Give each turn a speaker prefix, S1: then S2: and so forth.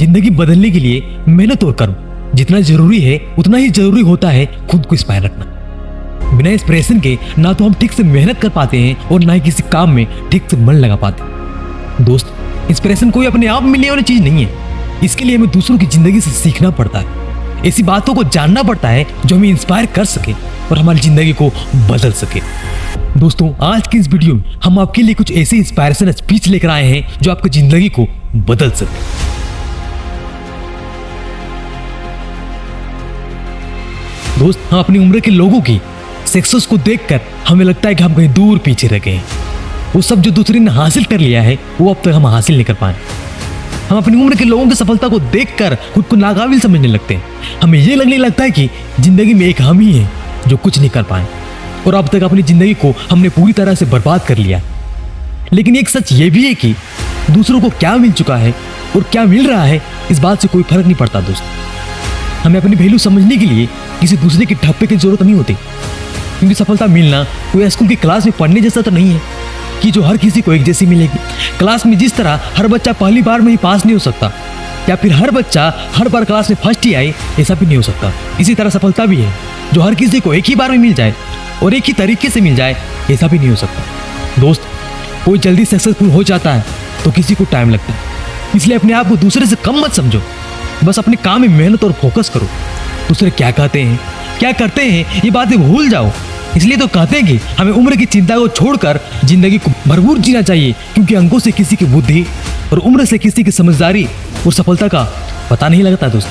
S1: जिंदगी बदलने के लिए मेहनत और कर्म जितना जरूरी है उतना ही जरूरी होता है खुद को इंस्पायर रखना। बिना इंस्पिरेशन के ना तो हम ठीक से मेहनत कर पाते हैं और ना ही किसी काम में ठीक से मन लगा पाते। दोस्त, इंस्पिरेशन कोई अपने आप मिलने वाली चीज नहीं है। इसके लिए हमें दूसरों की जिंदगी से सीखना पड़ता है, ऐसी बातों को जानना पड़ता है जो हमें इंस्पायर कर सके और हमारी जिंदगी को बदल सके। दोस्तों, आज की इस वीडियो में हम आपके लिए कुछ ऐसे इंस्पायरेशन स्पीच लेकर आए हैं जो आपकी जिंदगी को बदल सके। दोस्त, हम अपनी उम्र के लोगों की सक्सेस को देखकर हमें लगता है कि हम कहीं दूर पीछे रह गए हैं। वो सब जो दूसरे ने हासिल कर लिया है वो अब तक हम हासिल नहीं कर पाए। हम अपनी उम्र के लोगों की सफलता को देखकर खुद को नाकाबिल समझने लगते हैं। हमें ये लगने लगता है कि जिंदगी में एक हम ही है जो कुछ नहीं कर पाए और अब तक अपनी जिंदगी को हमने पूरी तरह से बर्बाद कर लिया। लेकिन एक सच ये भी है कि दूसरों को क्या मिल चुका है और क्या मिल रहा है इस बात से कोई फर्क नहीं पड़ता। दोस्त, हमें अपनी वैल्यू समझने के लिए किसी दूसरे के ठप्पे की जरूरत नहीं होती, क्योंकि सफलता मिलना कोई स्कूल की क्लास में पढ़ने जैसा तो नहीं है कि जो हर किसी को एक जैसी मिलेगी। क्लास में जिस तरह हर बच्चा पहली बार में ही पास नहीं हो सकता या फिर हर बच्चा हर बार क्लास में फर्स्ट ही आए, ऐसा भी नहीं हो सकता। इसी तरह सफलता भी है, जो हर किसी को एक ही बार में मिल जाए और एक ही तरीके से मिल जाए, ऐसा भी नहीं हो सकता। दोस्त, कोई जल्दी सक्सेसफुल हो जाता है तो किसी को टाइम लगता है। इसलिए अपने आप को दूसरे से कम मत समझो, बस अपने काम में मेहनत और फोकस करो। दूसरे क्या कहते हैं, क्या करते हैं, ये बातें भूल जाओ। इसलिए तो कहते हैं कि हमें उम्र की चिंता को छोड़कर जिंदगी को भरपूर जीना चाहिए, क्योंकि अंकों से किसी की बुद्धि और उम्र से किसी की समझदारी और सफलता का पता नहीं लगता। दोस्त,